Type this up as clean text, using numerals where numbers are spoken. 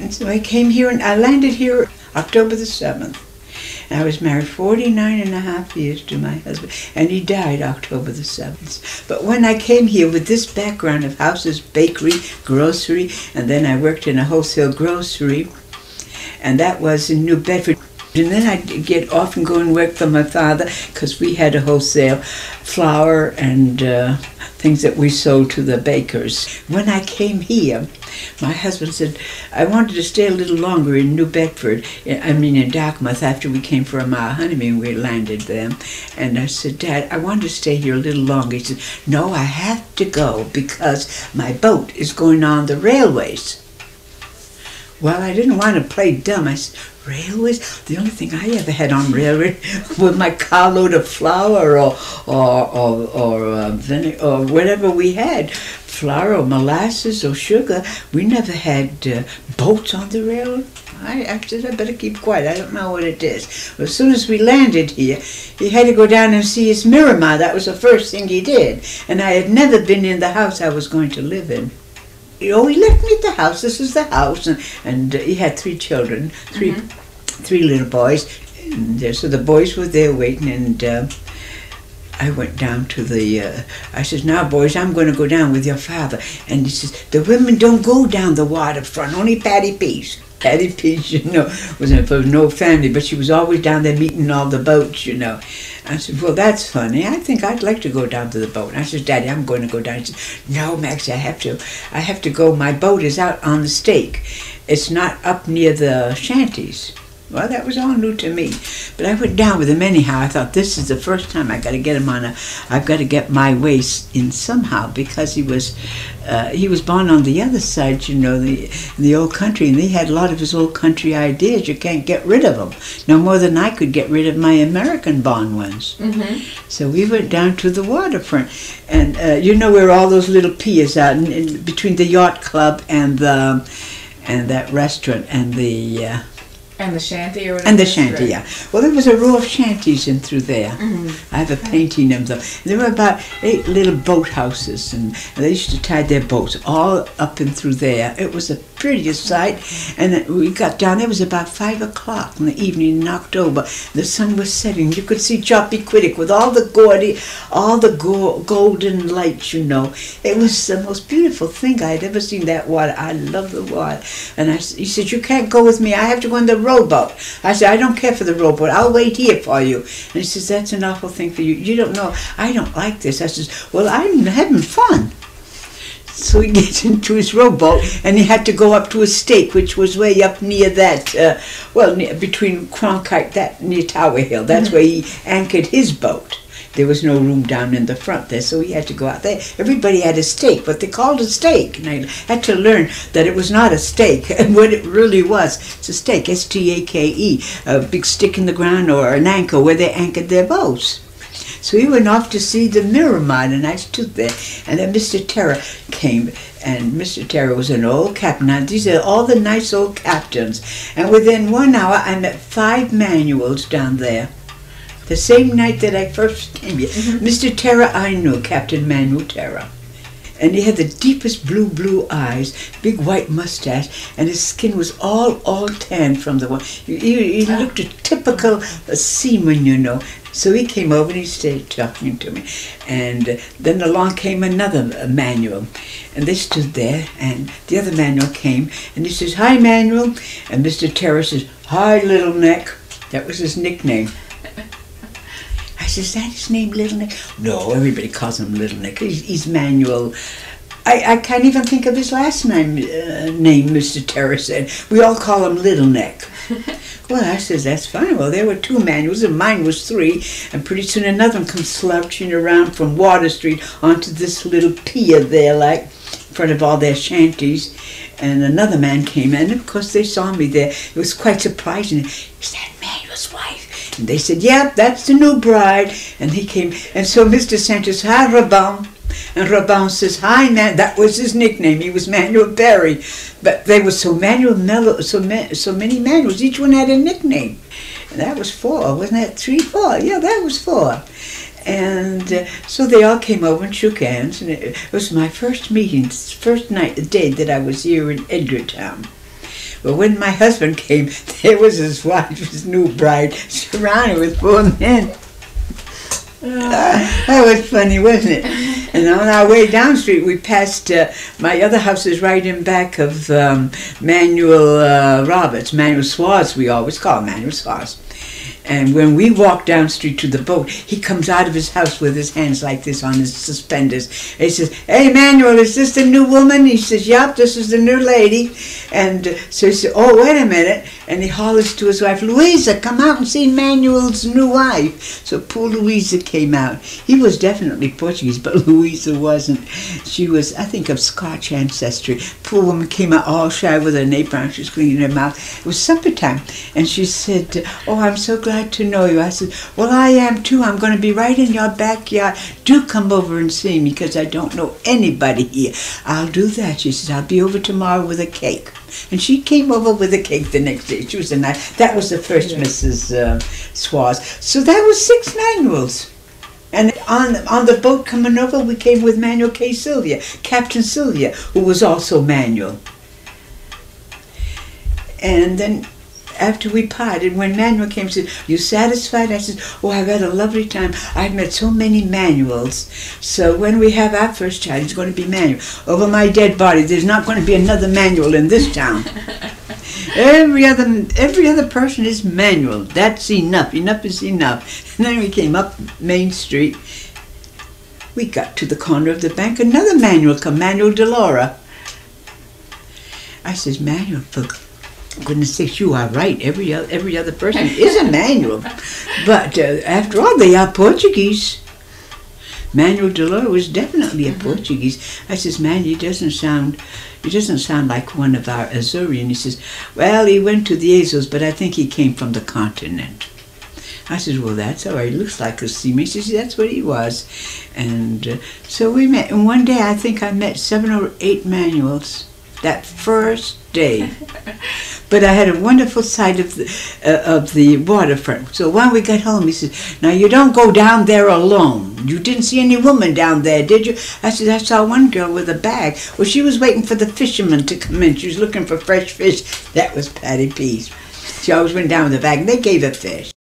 And so I came here, and I landed here October the 7th. And I was married 49.5 years to my husband, and he died October the 7th. But when I came here with this background of houses, bakery, grocery, and then I worked in a wholesale grocery, and that was in New Bedford. And then I'd get off and go and work for my father, because we had a wholesale flour and things that we sold to the bakers. When I came here, my husband said, I wanted to stay a little longer in New Bedford, in Dartmouth, after we came for our honeymoon. We landed there. And I said, Dad, I want to stay here a little longer. He said, no, I have to go because my boat is going on the railways. Well, I didn't want to play dumb. I said, railways? The only thing I ever had on railway was my carload of flour or vinegar or whatever we had, flour or molasses or sugar. We never had boats on the railroad. I said, I better keep quiet. I don't know what it is. Well, as soon as we landed here, he had to go down and see his Miramar. That was the first thing he did. And I had never been in the house I was going to live in. You know, he left me at the house. This is the house, and he had 3 children, three little boys. And so the boys were there waiting, and I went down to the. I said, "Now, boys, I'm going to go down with your father." And he says, "The women don't go down the waterfront. Only Patty Peace." Patty Peace, you know, was no family, but she was always down there meeting all the boats, you know. I said, well, that's funny. I think I'd like to go down to the boat. And I said, Daddy, I'm going to go down. He said, no, Maxie, I have to go. My boat is out on the stake. It's not up near the shanties. Well, that was all new to me. But I went down with him anyhow. I thought, this is the first time I've got to get him on I've got to get my waist in somehow, because he was born on the other side, you know, the old country, and he had a lot of his old country ideas. You can't get rid of them. No more than I could get rid of my American-born ones. So we went down to the waterfront. And you know where all those little piers are, in between the yacht club and that restaurant and the... And the shanty or whatever? And the shanty, yeah. Well, there was a row of shanties in through there. I have a painting of them. There were about 8 little boathouses, and they used to tie their boats all up and through there. It was the prettiest sight. And we got down there, it was about 5 o'clock in the evening in October. The sun was setting. You could see Choppy Quiddick with all the golden lights, you know. It was the most beautiful thing I had ever seen, that water. I love the water. And he said, you can't go with me. I have to go on the rowboat. I said, I don't care for the rowboat. I'll wait here for you. And he says, that's an awful thing for you. You don't know. I don't like this. I says, well, I'm having fun. So he gets into his rowboat, and he had to go up to a stake, which was way up near that, between Cronkite, near Tower Hill. That's where he anchored his boat. There was no room down in the front there, so he had to go out there. Everybody had a stake, what they called a stake. And I had to learn that it was not a stake, and what it really was. It's a stake, S-T-A-K-E, a big stick in the ground or an anchor where they anchored their boats. So we went off to see the Miramar, and I stood there, and then Mr. Terra came, and Mr. Terra was an old captain. Now, these are all the nice old captains, and within 1 hour, I met 5 manuals down there. The same night that I first came here. Mr. Terra, I knew, Captain Manuel Terra. And he had the deepest blue eyes, big white mustache, and his skin was all tan from the one. He looked a typical seaman, you know. So he came over and he stayed talking to me. And then along came another Manuel. And they stood there, and the other Manuel came, and he says, hi, Manuel. And Mr. Terra says, hi, Little Neck. That was his nickname. I said, is that his name, Little Nick? No, everybody calls him Little Nick. He's Manuel. I can't even think of his last name, Mr. Terra said. We all call him Little Neck. Well, I says, that's fine. Well, there were 2 manuals, and mine was 3. And pretty soon another one comes slouching around from Water Street onto this little pier there, like, in front of all their shanties. And another man came in, and of course they saw me there. It was quite surprising. Is that Manuel's wife? And they said, yep, that's the new bride. And he came, and so Mr. Sanchez, hi, Rabon. And Rabon says, hi, man. That was his nickname. He was Manuel Berry. But they were so Manuel Mello, so many Manuels. Each one had a nickname. And that was 4, wasn't that 3, 4? Yeah, that was 4. And so they all came over and shook hands. And it was my first meeting, first night, the day that I was here in Edgartown. But when my husband came, there was his wife, his new bride, surrounded with 4 men. That was funny, wasn't it? And on our way down the street, we passed, my other house is right in back of Manuel Roberts, Manuel Suarez, we always call Manuel Suarez. And when we walked down the street to the boat, he comes out of his house with his hands like this on his suspenders. And he says, "Hey, Manuel, is this the new woman?" He says, "Yup, this is the new lady." And so he said, "Oh, wait a minute." And he hollers to his wife, "Louisa, come out and see Manuel's new wife." So poor Louisa came out. He was definitely Portuguese, but Louisa wasn't. She was, I think, of Scotch ancestry. Poor woman came out all shy with an apron. She was cleaning her mouth. It was supper time. And she said, "Oh, I'm so glad to know you." I said, "Well, I am too. I'm going to be right in your backyard. Do come over and see me because I don't know anybody here." "I'll do that." She said, "I'll be over tomorrow with a cake." And she came over with a cake the next day. She was a nice. That was the first Mrs. Suarez. So that was 6 Manuels. And on the boat coming over, we came with Manuel K. Sylvia, Captain Sylvia, who was also Manuel. And then after we parted, when Manuel came and said, "You satisfied?" I said, "Oh, I've had a lovely time. I've met so many Manuels. So when we have our first child, it's going to be Manuel. Over my dead body, there's not going to be another Manuel in this town." Every other person is Manuel. That's enough. Enough is enough. And then we came up Main Street. We got to the corner of the bank. Another Manuel come, Manuel Delora. I says, "Manuel, for goodness sakes, you are right. Every other person is a Manuel. But after all, they are Portuguese." Manuel Delora was definitely a Portuguese. I says, "Man, he doesn't sound like one of our Azorean." He says, "Well, he went to the Azores, but I think he came from the continent." I says, "Well, that's all right. He looks like a seaman." He says, "That's what he was." And so we met. And one day, I think I met 7 or 8 Manuels that first day. But I had a wonderful sight of the waterfront. So when we got home, he said, "Now you don't go down there alone. You didn't see any woman down there, did you?" I said, "I saw one girl with a bag." Well, she was waiting for the fishermen to come in. She was looking for fresh fish. That was Patty Pease. She always went down with a bag, and they gave her fish.